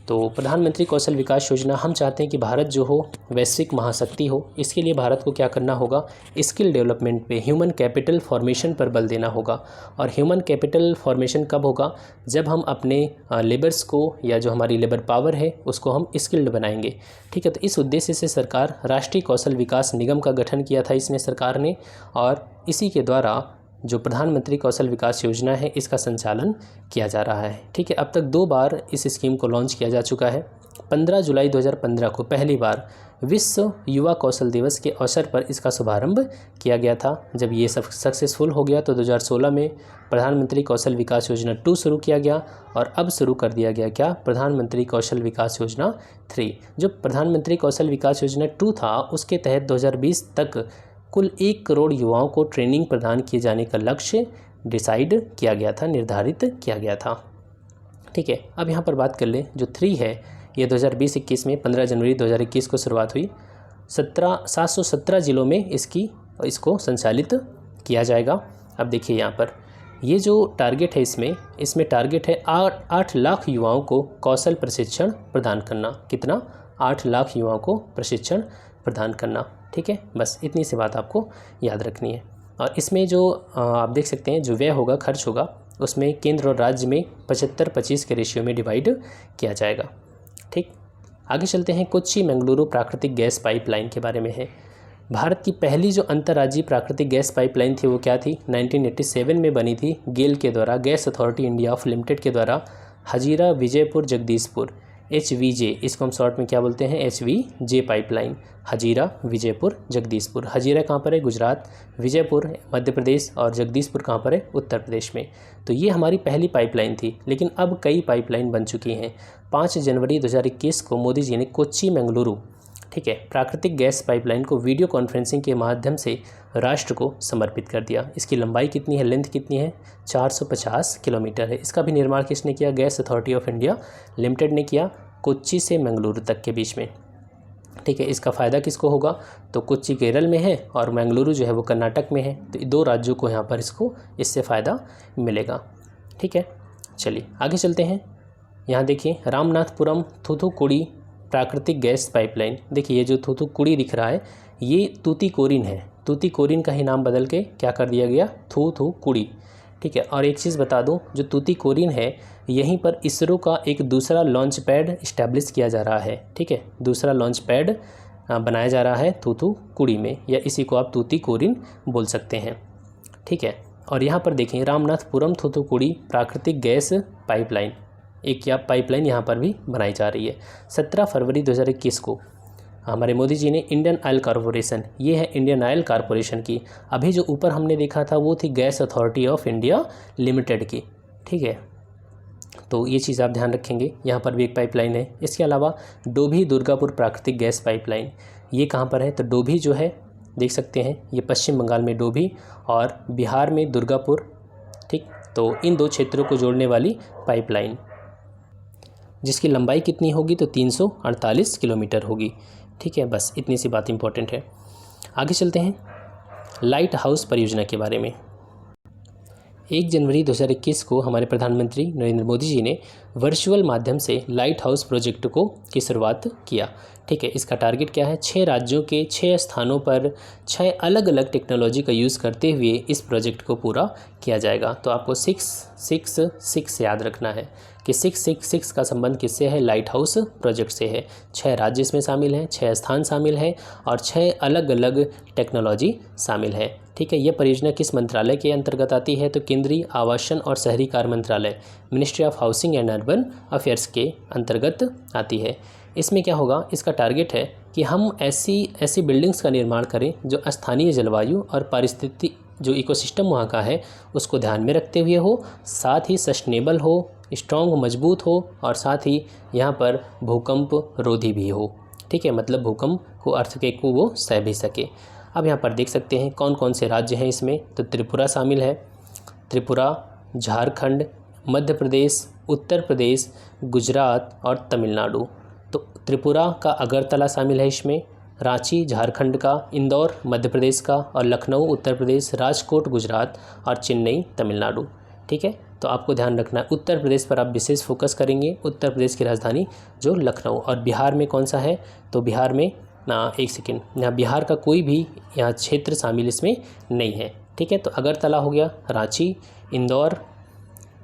तो प्रधानमंत्री कौशल विकास योजना, हम चाहते हैं कि भारत जो हो वैश्विक महाशक्ति हो। इसके लिए भारत को क्या करना होगा, स्किल डेवलपमेंट पे, ह्यूमन कैपिटल फॉर्मेशन पर बल देना होगा। और ह्यूमन कैपिटल फॉर्मेशन कब होगा, जब हम अपने लेबर्स को, या जो हमारी लेबर पावर है उसको हम स्किल्ड बनाएंगे। ठीक है, तो इस उद्देश्य से सरकार राष्ट्रीय कौशल विकास निगम का गठन किया था इसने सरकार ने, और इसी के द्वारा जो प्रधानमंत्री कौशल विकास योजना है इसका संचालन किया जा रहा है। ठीक है, अब तक 2 बार इस स्कीम को लॉन्च किया जा चुका है। 15 जुलाई 2015 को पहली बार विश्व युवा कौशल दिवस के अवसर पर इसका शुभारंभ किया गया था। जब ये सक्सेसफुल हो गया तो 2016 में प्रधानमंत्री कौशल विकास योजना 2 शुरू किया गया, और अब शुरू कर दिया गया क्या, प्रधानमंत्री कौशल विकास योजना 3। जो प्रधानमंत्री कौशल विकास योजना 2 था उसके तहत 2020 तक कुल 1 करोड़ युवाओं को ट्रेनिंग प्रदान किए जाने का लक्ष्य डिसाइड किया गया था, निर्धारित किया गया था। ठीक है, अब यहाँ पर बात कर लें, जो 3 है ये 2020-21 में 15 जनवरी 2021 को शुरुआत हुई। 717 जिलों में इसको संचालित किया जाएगा। अब देखिए यहाँ पर ये जो टारगेट है, इसमें टारगेट है 8 लाख युवाओं को कौशल प्रशिक्षण प्रदान करना। कितना, 8 लाख युवाओं को प्रशिक्षण प्रदान करना। ठीक है, बस इतनी सी बात आपको याद रखनी है। और इसमें जो आप देख सकते हैं जो व्यय होगा, खर्च होगा, उसमें केंद्र और राज्य में 75-25 के रेशियो में डिवाइड किया जाएगा। ठीक, आगे चलते हैं। कोच्चि मंगलुरु प्राकृतिक गैस पाइपलाइन के बारे में है। भारत की पहली जो अंतर्राज्यीय प्राकृतिक गैस पाइपलाइन थी वो क्या थी, 1987 में बनी थी गेल के द्वारा, gas authority India of limited के द्वारा, हजीरा विजयपुर जगदीशपुर, HVJ, इसको हम शॉर्ट में क्या बोलते हैं, HVJ पाइपलाइन, हजीरा विजयपुर जगदीशपुर। हजीरा कहाँ पर है, गुजरात, विजयपुर मध्य प्रदेश, और जगदीशपुर कहाँ पर है, उत्तर प्रदेश में। तो ये हमारी पहली पाइपलाइन थी, लेकिन अब कई पाइपलाइन बन चुकी हैं। 5 जनवरी 2021 को मोदी जी ने कोच्चि मंगलुरु ठीक है, प्राकृतिक गैस पाइपलाइन को वीडियो कॉन्फ्रेंसिंग के माध्यम से राष्ट्र को समर्पित कर दिया। इसकी लंबाई कितनी है, लेंथ कितनी है, 450 किलोमीटर है। इसका भी निर्माण किसने किया, gas authority of India limited ने किया, कोच्चि से मंगलुरु तक के बीच में। ठीक है, इसका फ़ायदा किसको होगा, तो कोच्चि केरल में है और मंगलुरु जो है वो कर्नाटक में है, तो 2 राज्यों को यहाँ पर इससे फ़ायदा मिलेगा। ठीक है, चलिए आगे चलते हैं। यहाँ देखिए रामनाथपुरम थूथुकुड़ी प्राकृतिक गैस पाइपलाइन। देखिए ये जो थूथुकुड़ी दिख रहा है ये तूतीकोरिन है, तूतीकोरिन का ही नाम बदल के क्या कर दिया गया, थूथुकुड़ी। ठीक है, और एक चीज़ बता दूं, जो तूतीकोरिन है यहीं पर इसरो का एक दूसरा लॉन्च पैड इस्टेब्लिश किया जा रहा है। ठीक है, दूसरा लॉन्च पैड बनाया जा रहा है थूथुकुड़ी में, या इसी को आप तूतीकोरिन बोल सकते हैं। ठीक है, और यहाँ पर देखें रामनाथपुरम थूथुकुड़ी प्राकृतिक गैस पाइपलाइन, एक या पाइपलाइन यहाँ पर भी बनाई जा रही है। 17 फरवरी 2021 को हमारे मोदी जी ने इंडियन ऑयल कॉरपोरेशन, ये है इंडियन ऑयल कॉरपोरेशन की, अभी जो ऊपर हमने देखा था वो थी gas authority of India limited की। ठीक है, तो ये चीज़ आप ध्यान रखेंगे, यहाँ पर भी एक पाइपलाइन है। इसके अलावा डोभी दुर्गापुर प्राकृतिक गैस पाइपलाइन, ये कहाँ पर है, तो डोभी जो है देख सकते हैं ये पश्चिम बंगाल में डोभी और बिहार में दुर्गापुर। ठीक, तो इन 2 क्षेत्रों को जोड़ने वाली पाइपलाइन, जिसकी लंबाई कितनी होगी, तो 348 किलोमीटर होगी। ठीक है, बस इतनी सी बात इंपॉर्टेंट है। आगे चलते हैं लाइट हाउस परियोजना के बारे में। 1 जनवरी 2021 को हमारे प्रधानमंत्री नरेंद्र मोदी जी ने वर्चुअल माध्यम से लाइट हाउस प्रोजेक्ट की शुरुआत किया। ठीक है, इसका टारगेट क्या है, 6 राज्यों के 6 स्थानों पर 6 अलग अलग टेक्नोलॉजी का यूज़ करते हुए इस प्रोजेक्ट को पूरा किया जाएगा। तो आपको 666 याद रखना है कि 666 का संबंध किससे है, लाइट हाउस प्रोजेक्ट से है। 6 राज्य इसमें शामिल हैं, 6 स्थान शामिल हैं और 6 अलग अलग टेक्नोलॉजी शामिल है। ठीक है, यह परियोजना किस मंत्रालय के अंतर्गत आती है, तो केंद्रीय आवासन और शहरी कार्य मंत्रालय, ministry of housing and urban affairs के अंतर्गत आती है। इसमें क्या होगा, इसका टारगेट है कि हम ऐसी बिल्डिंग्स का निर्माण करें जो स्थानीय जलवायु और पारिस्थितिक जो इकोसिस्टम वहाँ का है उसको ध्यान में रखते हुए हो, साथ ही सस्टेनेबल हो, स्ट्रॉन्ग मजबूत हो और साथ ही यहाँ पर भूकंप रोधी भी हो। ठीक है, मतलब भूकंप को, अर्थक्वेक को वो सह भी सके। अब यहाँ पर देख सकते हैं कौन कौन से राज्य हैं इसमें, तो त्रिपुरा शामिल है, त्रिपुरा, झारखंड, मध्य प्रदेश, उत्तर प्रदेश, गुजरात और तमिलनाडु। तो त्रिपुरा का अगरतला शामिल है इसमें, रांची झारखंड का, इंदौर मध्य प्रदेश का और लखनऊ उत्तर प्रदेश, राजकोट गुजरात और चेन्नई तमिलनाडु। ठीक है, तो आपको ध्यान रखना है उत्तर प्रदेश पर आप विशेष फोकस करेंगे, उत्तर प्रदेश की राजधानी जो लखनऊ। और बिहार में कौन सा है, तो बिहार में एक सेकेंड, यहाँ बिहार का कोई भी यहाँ क्षेत्र शामिल इसमें नहीं है। ठीक है, तो अगरतला हो गया, रांची, इंदौर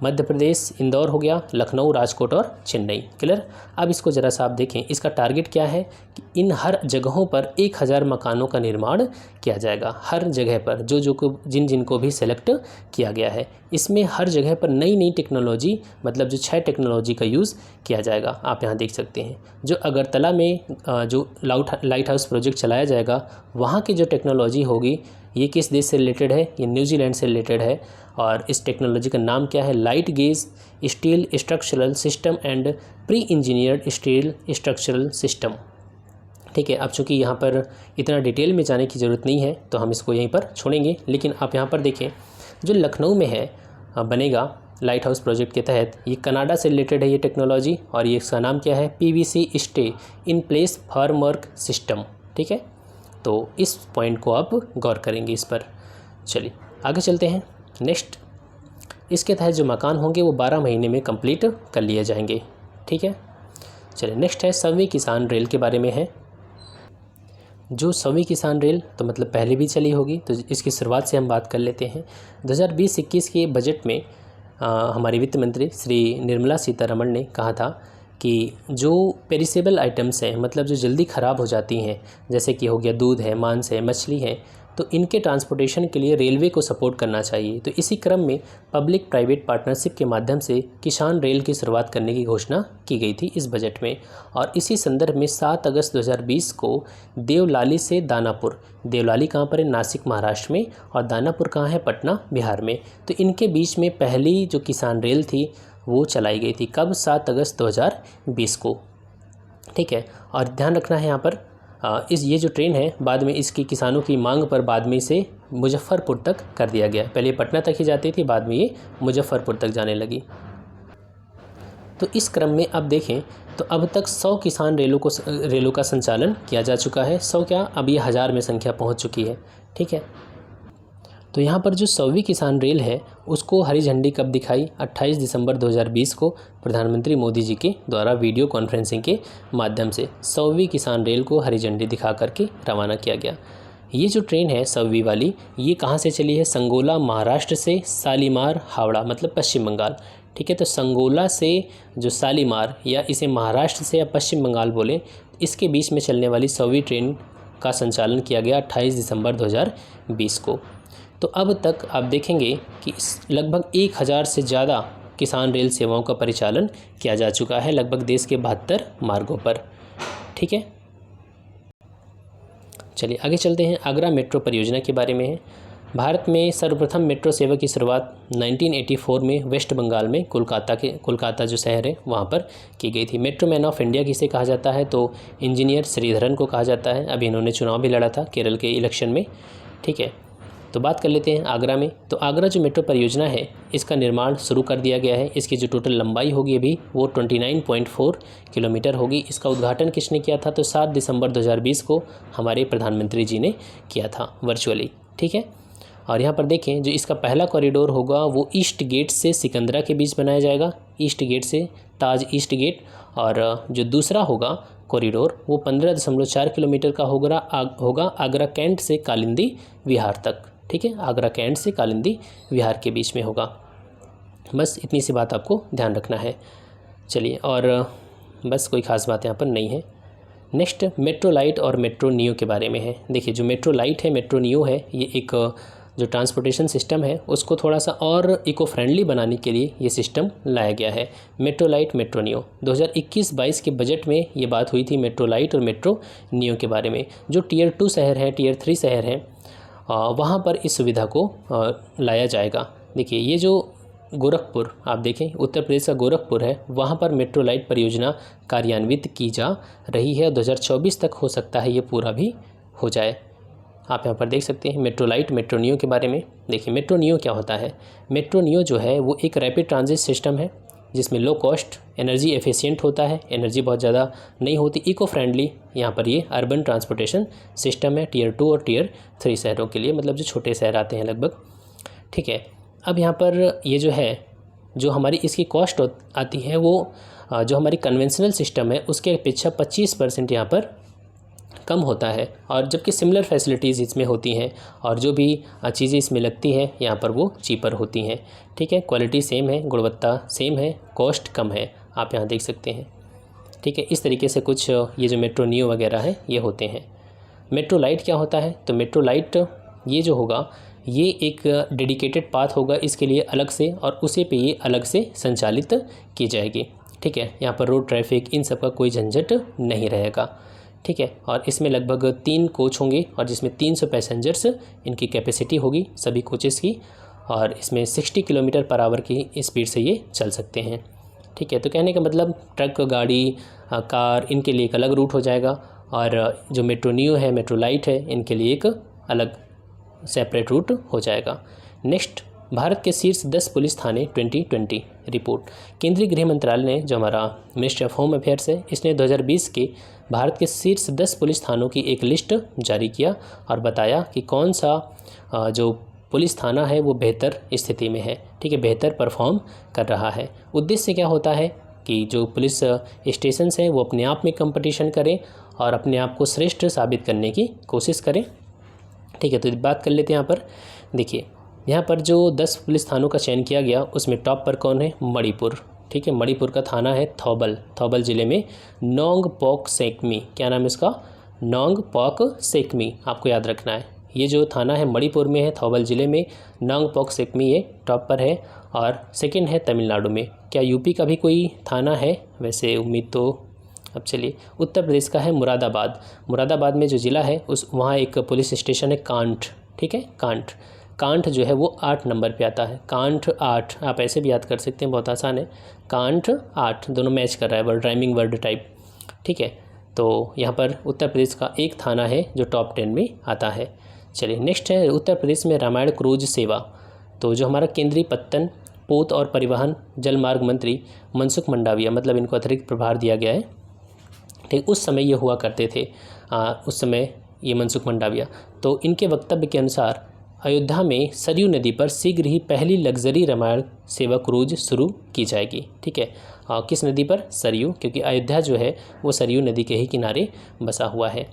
मध्य प्रदेश, इंदौर हो गया, लखनऊ, राजकोट और चेन्नई। क्लियर। अब इसको ज़रा सा आप देखें, इसका टारगेट क्या है कि इन हर जगहों पर 1000 मकानों का निर्माण किया जाएगा, हर जगह पर जिन को भी सेलेक्ट किया गया है। इसमें हर जगह पर नई नई टेक्नोलॉजी, मतलब जो 6 टेक्नोलॉजी का यूज़ किया जाएगा। आप यहाँ देख सकते हैं जो अगरतला में जो लाइट हाउस प्रोजेक्ट चलाया जाएगा, वहाँ की जो टेक्नोलॉजी होगी ये किस देश से रिलेटेड है, ये न्यूजीलैंड से रिलेटेड है। और इस टेक्नोलॉजी का नाम क्या है, light gauge steel structural system and pre engineered steel structural system. ठीक है, अब चूँकि यहाँ पर इतना डिटेल में जाने की ज़रूरत नहीं है तो हम इसको यहीं पर छोड़ेंगे। लेकिन आप यहाँ पर देखें जो लखनऊ में है बनेगा लाइट हाउस प्रोजेक्ट के तहत, ये कनाडा से रिलेटेड है ये टेक्नोलॉजी, और ये इसका नाम क्या है, PVC stay in place formwork system. ठीक है, तो इस पॉइंट को आप गौर करेंगे इस पर। चलिए आगे चलते हैं। नेक्स्ट, इसके तहत जो मकान होंगे वो 12 महीने में कंप्लीट कर लिए जाएंगे। ठीक है, चलिए नेक्स्ट है 7वीं किसान रेल के बारे में है। जो 7वीं किसान रेल तो मतलब पहले भी चली होगी, तो इसकी शुरुआत से हम बात कर लेते हैं। 2020-21 के बजट में हमारी वित्त मंत्री श्री निर्मला सीतारमण ने कहा था कि जो पेरिसेबल आइटम्स हैं, मतलब जो जल्दी ख़राब हो जाती हैं, जैसे कि हो गया दूध है, मांस है, मछली है, तो इनके ट्रांसपोर्टेशन के लिए रेलवे को सपोर्ट करना चाहिए। तो इसी क्रम में पब्लिक प्राइवेट पार्टनरशिप के माध्यम से किसान रेल की शुरुआत करने की घोषणा की गई थी इस बजट में। और इसी संदर्भ में 7 अगस्त 2020 को देवलाली से दानापुर, देवलाली कहाँ पर है, नासिक महाराष्ट्र में, और दानापुर कहाँ है, पटना बिहार में, तो इनके बीच में पहली जो किसान रेल थी वो चलाई गई थी। कब, 7 अगस्त 2020 को। ठीक है, और ध्यान रखना है यहाँ पर ये जो ट्रेन है बाद में इसकी किसानों की मांग पर बाद में इसे मुजफ्फरपुर तक कर दिया गया। पहले पटना तक ही जाती थी, बाद में ये मुजफ्फरपुर तक जाने लगी। तो इस क्रम में अब देखें तो अब तक 100 किसान रेलों का संचालन किया जा चुका है। 100 क्या, अब ये 1000 में संख्या पहुंच चुकी है। ठीक है, तो यहाँ पर जो 100वीं किसान रेल है उसको हरी झंडी कब दिखाई? 28 दिसंबर 2020 को प्रधानमंत्री मोदी जी के द्वारा वीडियो कॉन्फ्रेंसिंग के माध्यम से 100वीं किसान रेल को हरी झंडी दिखा करके रवाना किया गया। ये जो ट्रेन है 100वीं वाली, ये कहाँ से चली है? संगोला महाराष्ट्र से शालीमार हावड़ा, मतलब पश्चिम बंगाल। ठीक है, तो संगोला से जो शालीमार, या इसे महाराष्ट्र से या पश्चिम बंगाल बोले, इसके बीच में चलने वाली 100वीं ट्रेन का संचालन किया गया 28 दिसंबर 2020 को। तो अब तक आप देखेंगे कि लगभग 1000 से ज़्यादा किसान रेल सेवाओं का परिचालन किया जा चुका है लगभग देश के 72 मार्गों पर। ठीक है, चलिए आगे चलते हैं। आगरा मेट्रो परियोजना के बारे में है। भारत में सर्वप्रथम मेट्रो सेवा की शुरुआत 1984 में वेस्ट बंगाल में कोलकाता जो शहर है वहाँ पर की गई थी। मेट्रो मैन ऑफ इंडिया किसे कहा जाता है? तो इंजीनियर श्रीधरन को कहा जाता है। अभी इन्होंने चुनाव भी लड़ा था केरल के इलेक्शन में। ठीक है, तो बात कर लेते हैं आगरा में। तो आगरा जो मेट्रो परियोजना है इसका निर्माण शुरू कर दिया गया है। इसकी जो टोटल लंबाई होगी अभी वो 29.4 किलोमीटर होगी। इसका उद्घाटन किसने किया था? तो 7 दिसंबर 2020 को हमारे प्रधानमंत्री जी ने किया था वर्चुअली। ठीक है, और यहाँ पर देखें जो इसका पहला कॉरिडोर होगा वो ईस्ट गेट से सिकंदरा के बीच बनाया जाएगा, ईस्ट गेट से ताज ईस्ट गेट। और जो दूसरा होगा कॉरिडोर वो 15.4 किलोमीटर का होगा आगरा कैंट से कालिंदी विहार तक। ठीक है, आगरा कैंट से कालिंदी विहार के बीच में होगा। बस इतनी सी बात आपको ध्यान रखना है। चलिए, और बस कोई ख़ास बात यहाँ पर नहीं है। नेक्स्ट मेट्रो लाइट और मेट्रो नियो के बारे में है। देखिए जो मेट्रो लाइट है, मेट्रो नियो है, ये एक जो ट्रांसपोर्टेशन सिस्टम है उसको थोड़ा सा और इको फ्रेंडली बनाने के लिए ये सिस्टम लाया गया है। मेट्रो लाइट, मेट्रो नियो 2021-22 के बजट में ये बात हुई थी मेट्रो लाइट और मेट्रो नियो के बारे में। जो टियर 2 शहर हैं, टियर 3 शहर हैं, वहाँ पर इस सुविधा को लाया जाएगा। देखिए ये जो गोरखपुर, आप देखें उत्तर प्रदेश का गोरखपुर है, वहाँ पर मेट्रो लाइट परियोजना कार्यान्वित की जा रही है। 2024 तक हो सकता है ये पूरा भी हो जाए। आप यहाँ पर देख सकते हैं मेट्रो लाइट, मेट्रो नियो के बारे में। देखिए मेट्रो नियो क्या होता है? मेट्रो नियो जो है वो एक रैपिड ट्रांजिट सिस्टम है जिसमें लो कॉस्ट, एनर्जी एफिशिएंट होता है, एनर्जी बहुत ज़्यादा नहीं होती, इको फ्रेंडली। यहाँ पर ये अर्बन ट्रांसपोर्टेशन सिस्टम है टियर 2 और टियर 3 शहरों के लिए, मतलब जो छोटे शहर आते हैं लगभग। ठीक है, अब यहाँ पर ये जो है, जो हमारी इसकी कॉस्ट आती है वो जो हमारी कन्वेंशनल सिस्टम है उसके अपेक्षा 25% यहाँ पर कम होता है, और जबकि सिमिलर फैसिलिटीज़ इसमें होती हैं और जो भी चीज़ें इसमें लगती हैं यहाँ पर वो चीपर होती हैं। ठीक है, क्वालिटी सेम है, गुणवत्ता सेम है, कॉस्ट कम है, आप यहाँ देख सकते हैं। ठीक है, इस तरीके से कुछ ये जो मेट्रो नियो वगैरह है ये होते हैं। मेट्रो लाइट क्या होता है? तो मेट्रो लाइट ये जो होगा ये एक डेडिकेटेड पाथ होगा इसके लिए अलग से, और उसे पे ये अलग से संचालित की जाएगी। ठीक है, यहाँ पर रोड ट्रैफिक इन सब का कोई झंझट नहीं रहेगा। ठीक है, और इसमें लगभग 3 कोच होंगे और जिसमें 300 पैसेंजर्स इनकी कैपेसिटी होगी सभी कोचेस की, और इसमें 60 किलोमीटर पर आवर की स्पीड से ये चल सकते हैं। ठीक है, तो कहने का मतलब ट्रक, गाड़ी, कार, इनके लिए एक अलग रूट हो जाएगा, और जो मेट्रो नियो है, मेट्रो लाइट है, इनके लिए एक अलग सेपरेट रूट हो जाएगा। नेक्स्ट, भारत के शीर्ष 10 पुलिस थाने 2020 रिपोर्ट। केंद्रीय गृह मंत्रालय ने, जो हमारा मिनिस्ट्री ऑफ होम अफेयर्स है, इसने 2020 के भारत के शीर्ष 10 पुलिस थानों की एक लिस्ट जारी किया और बताया कि कौन सा जो पुलिस थाना है वो बेहतर स्थिति में है। ठीक है, बेहतर परफॉर्म कर रहा है। उद्देश्य क्या होता है कि जो पुलिस स्टेशंस हैं वो अपने आप में कंपटीशन करें और अपने आप को श्रेष्ठ साबित करने की कोशिश करें। ठीक है, तो बात कर लेते हैं यहाँ पर। देखिए यहाँ पर जो 10 पुलिस थानों का चयन किया गया उसमें टॉप पर कौन है? मणिपुर। ठीक है, मणिपुर का थाना है थौबल ज़िले में नोंगपोक सेकमी। क्या नाम है इसका? नोंगपोक सेकमी, आपको याद रखना है। ये जो थाना है मणिपुर में है, थौबल ज़िले में, नोंगपोक सेकमी ये टॉप पर है, और सेकंड है तमिलनाडु में। क्या यूपी का भी कोई थाना है? वैसे उम्मीद तो, अब चलिए, उत्तर प्रदेश का है मुरादाबाद में जो ज़िला है वहाँ एक पुलिस स्टेशन है कांठ। ठीक है, कांठ जो है वो 8 नंबर पे आता है। कांठ 8, आप ऐसे भी याद कर सकते हैं, बहुत आसान है। कांठ 8 दोनों मैच कर रहा है, वर्ड राइमिंग वर्ड टाइप। ठीक है, तो यहाँ पर उत्तर प्रदेश का एक थाना है जो टॉप 10 में आता है। चलिए नेक्स्ट है उत्तर प्रदेश में रामायण क्रूज सेवा। तो जो हमारा केंद्रीय पत्तन, पोत और परिवहन जलमार्ग मंत्री मनसुख मंडाविया, मतलब इनको अतिरिक्त प्रभार दिया गया है। ठीक, उस समय ये हुआ करते थे, उस समय ये मनसुख मंडाविया। तो इनके वक्तव्य के अनुसार अयोध्या में सरयू नदी पर शीघ्र ही पहली लग्जरी रामायण सेवा क्रूज शुरू की जाएगी। ठीक है, किस नदी पर? सरयू, क्योंकि अयोध्या जो है वो सरयू नदी के ही किनारे बसा हुआ है।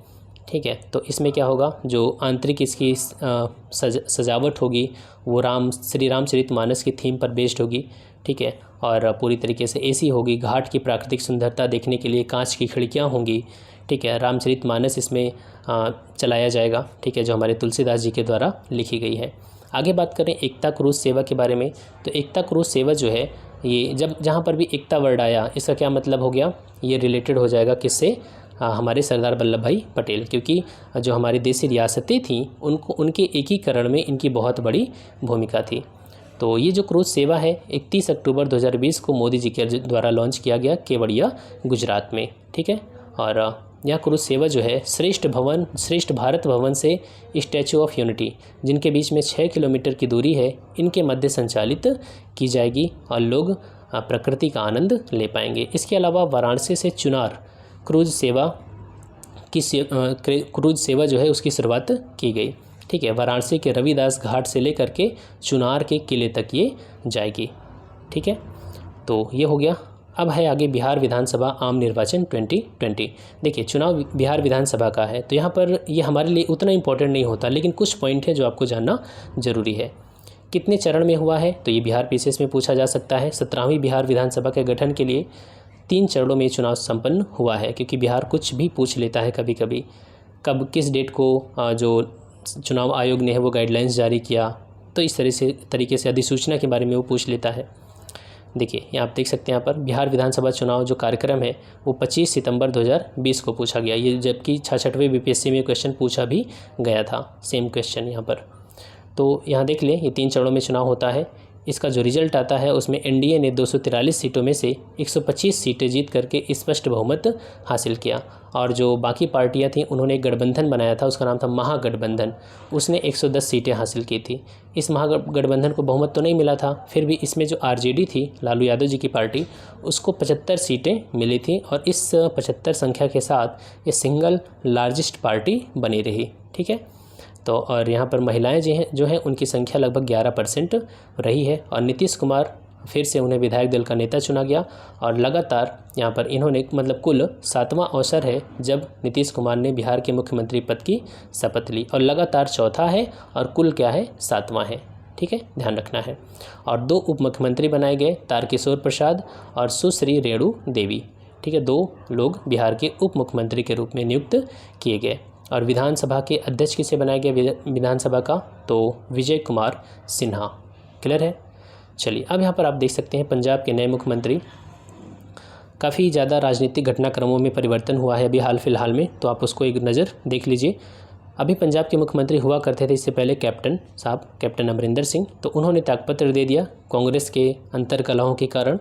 ठीक है, तो इसमें क्या होगा, जो आंतरिक इसकी सजावट होगी वो श्री रामचरितमानस की थीम पर बेस्ड होगी। ठीक है, और पूरी तरीके से एसी होगी। घाट की प्राकृतिक सुंदरता देखने के लिए कांच की खिड़कियां होंगी। ठीक है, रामचरितमानस इसमें चलाया जाएगा। ठीक है, जो हमारे तुलसीदास जी के द्वारा लिखी गई है। आगे बात करें एकता क्रूज सेवा के बारे में, तो एकता क्रूज सेवा जो है ये जहाँ पर भी एकता वर्ड आया, इसका क्या मतलब हो गया, ये रिलेटेड हो जाएगा किससे? हमारे सरदार वल्लभ भाई पटेल, क्योंकि जो हमारी देसी रियासतें थीं उनको उनके एकीकरण में इनकी बहुत बड़ी भूमिका थी। तो ये जो क्रूज सेवा है 31 अक्टूबर 2020 को मोदी जी के द्वारा लॉन्च किया गया केवड़िया, गुजरात में। ठीक है, और यह क्रूज सेवा जो है श्रेष्ठ भारत भवन से स्टैचू ऑफ यूनिटी, जिनके बीच में 6 किलोमीटर की दूरी है, इनके मध्य संचालित की जाएगी और लोग प्रकृति का आनंद ले पाएंगे। इसके अलावा वाराणसी से चुनार क्रूज सेवा जो है उसकी शुरुआत की गई। ठीक है, वाराणसी के रविदास घाट से लेकर के चुनार के किले तक ये जाएगी। ठीक है, तो ये हो गया। अब है आगे बिहार विधानसभा आम निर्वाचन 2020। देखिए चुनाव बिहार विधानसभा का है, तो यहाँ पर ये हमारे लिए उतना इम्पोर्टेंट नहीं होता, लेकिन कुछ पॉइंट है जो आपको जानना ज़रूरी है। कितने चरण में हुआ है, तो ये बिहार पीसीएस में पूछा जा सकता है। 17वीं बिहार विधानसभा के गठन के लिए 3 चरणों में चुनाव संपन्न हुआ है, क्योंकि बिहार कुछ भी पूछ लेता है कभी कभी, कब किस डेट को जो चुनाव आयोग ने है वो गाइडलाइंस जारी किया, तो इस तरीके से अधिसूचना के बारे में वो पूछ लेता है। देखिए यहाँ आप देख सकते हैं, यहाँ पर बिहार विधानसभा चुनाव जो कार्यक्रम है वो 25 सितंबर 2020 को पूछा गया। ये जबकि 66वें बीपीएससी में क्वेश्चन पूछा भी गया था, सेम क्वेश्चन यहाँ पर। तो यहाँ देख लें, ये 3 चरणों में चुनाव होता है। इसका जो रिजल्ट आता है उसमें एनडीए ने 243 सीटों में से 125 सीटें जीत करके स्पष्ट बहुमत हासिल किया, और जो बाकी पार्टियां थीं उन्होंने एक गठबंधन बनाया था, उसका नाम था महागठबंधन। उसने 110 सीटें हासिल की थी। इस महागठबंधन को बहुमत तो नहीं मिला था, फिर भी इसमें जो आरजेडी थी, लालू यादव जी की पार्टी, उसको 75 सीटें मिली थी, और इस 75 संख्या के साथ ये सिंगल लार्जेस्ट पार्टी बनी रही। ठीक है, तो और यहाँ पर महिलाएं जो हैं उनकी संख्या लगभग 11% रही है, और नीतीश कुमार फिर से उन्हें विधायक दल का नेता चुना गया। और लगातार यहाँ पर इन्होंने मतलब कुल 7वां अवसर है जब नीतीश कुमार ने बिहार के मुख्यमंत्री पद की शपथ ली, और लगातार चौथा है, और कुल क्या है 7वां है। ठीक है, ध्यान रखना है। और 2 उप मुख्यमंत्री बनाए गए, तारकिशोर प्रसाद और सुश्री रेणु देवी। ठीक है, 2 लोग बिहार के उप मुख्यमंत्री के रूप में नियुक्त किए गए। और विधानसभा के अध्यक्ष किसे बनाया गया विधानसभा का, तो विजय कुमार सिन्हा। क्लियर है। चलिए अब यहाँ पर आप देख सकते हैं पंजाब के नए मुख्यमंत्री, काफ़ी ज़्यादा राजनीतिक घटनाक्रमों में परिवर्तन हुआ है अभी हाल फिलहाल में, तो आप उसको एक नज़र देख लीजिए। अभी पंजाब के मुख्यमंत्री हुआ करते थे इससे पहले कैप्टन अमरिंदर सिंह, तो उन्होंने त्यागपत्र दे दिया कांग्रेस के अंतर्कलहों के कारण।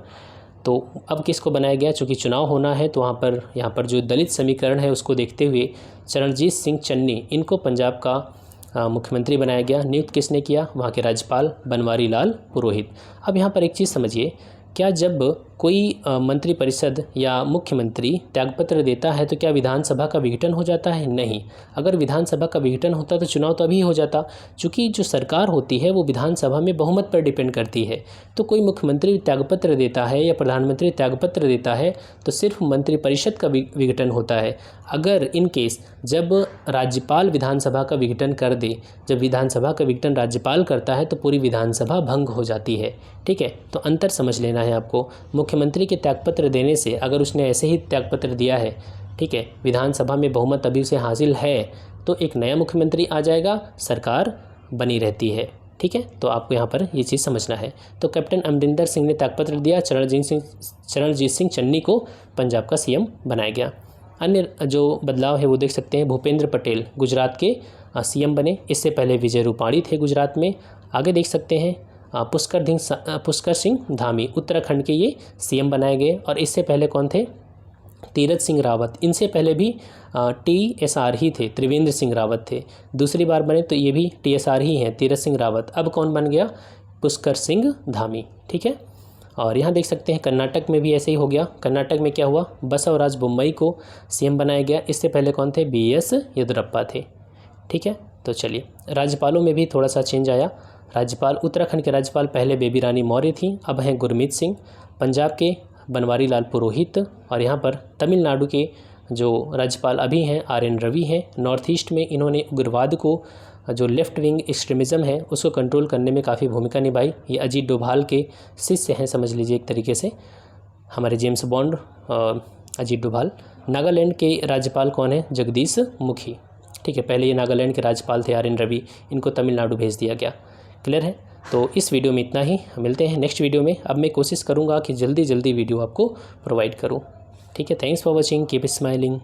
तो अब किसको बनाया गया, चूँकि चुनाव होना है तो यहाँ पर जो दलित समीकरण है उसको देखते हुए चरणजीत सिंह चन्नी, इनको पंजाब का मुख्यमंत्री बनाया गया। नियुक्त किसने किया, वहाँ के राज्यपाल बनवारी लाल पुरोहित। अब यहाँ पर एक चीज़ समझिए, क्या जब कोई मंत्रिपरिषद या मुख्यमंत्री त्यागपत्र देता है तो क्या विधानसभा का विघटन हो जाता है? नहीं। अगर विधानसभा का विघटन होता तो चुनाव तो अभी हो जाता, क्योंकि जो सरकार होती है वो विधानसभा में बहुमत पर डिपेंड करती है। तो कोई मुख्यमंत्री त्यागपत्र देता है या प्रधानमंत्री त्यागपत्र देता है तो सिर्फ मंत्रिपरिषद का विघटन होता है। अगर इन केस जब राज्यपाल विधानसभा का विघटन कर दे, जब विधानसभा का विघटन राज्यपाल करता है तो पूरी विधानसभा भंग हो जाती है। ठीक है, तो अंतर समझ लेना है आपको। मुख्यमंत्री के त्यागपत्र देने से, अगर उसने ऐसे ही त्यागपत्र दिया है, ठीक है, विधानसभा में बहुमत अभी उसे हासिल है, तो एक नया मुख्यमंत्री आ जाएगा, सरकार बनी रहती है। ठीक है, तो आपको यहाँ पर ये चीज़ समझना है। तो कैप्टन अमरिंदर सिंह ने त्यागपत्र दिया, चरणजीत सिंह चन्नी को पंजाब का सीएम बनाया गया। अन्य जो बदलाव है वो देख सकते हैं, भूपेंद्र पटेल गुजरात के सीएम बने, इससे पहले विजय रूपाणी थे गुजरात में। आगे देख सकते हैं पुष्कर सिंह धामी उत्तराखंड के ये सीएम बनाए गए, और इससे पहले कौन थे, तीरथ सिंह रावत, इनसे पहले भी TSR ही थे, त्रिवेंद्र सिंह रावत थे। दूसरी बार बने तो ये भी TSR ही हैं, तीरथ सिंह रावत। अब कौन बन गया? पुष्कर सिंह धामी। ठीक है। और यहाँ देख सकते हैं कर्नाटक में भी ऐसे ही हो गया। कर्नाटक में क्या हुआ? बसवराज बोम्मई को CM बनाया गया। इससे पहले कौन थे? BS येदियुरप्पा थे। ठीक है। तो चलिए, राज्यपालों में भी थोड़ा सा चेंज आया। राज्यपाल, उत्तराखंड के राज्यपाल पहले बेबी रानी मौर्य थी, अब हैं गुरमीत सिंह। पंजाब के बनवारी लाल पुरोहित। और यहाँ पर तमिलनाडु के जो राज्यपाल अभी हैं RN रवि हैं। नॉर्थ ईस्ट में इन्होंने उग्रवाद को, जो लेफ़्ट विंग एक्सट्रीमिज़म है, उसको कंट्रोल करने में काफ़ी भूमिका निभाई। ये अजीत डोभाल के शिष्य हैं, समझ लीजिए एक तरीके से, हमारे जेम्स बॉन्ड अजीत डोभाल। नागालैंड के राज्यपाल कौन है? जगदीश मुखी। ठीक है, पहले ये नागालैंड के राज्यपाल थे RN रवि, इनको तमिलनाडु भेज दिया गया। क्लियर है? तो इस वीडियो में इतना ही, मिलते हैं नेक्स्ट वीडियो में। अब मैं कोशिश करूँगा कि जल्दी वीडियो आपको प्रोवाइड करूँ। ठीक है, thanks for watching, keep smiling.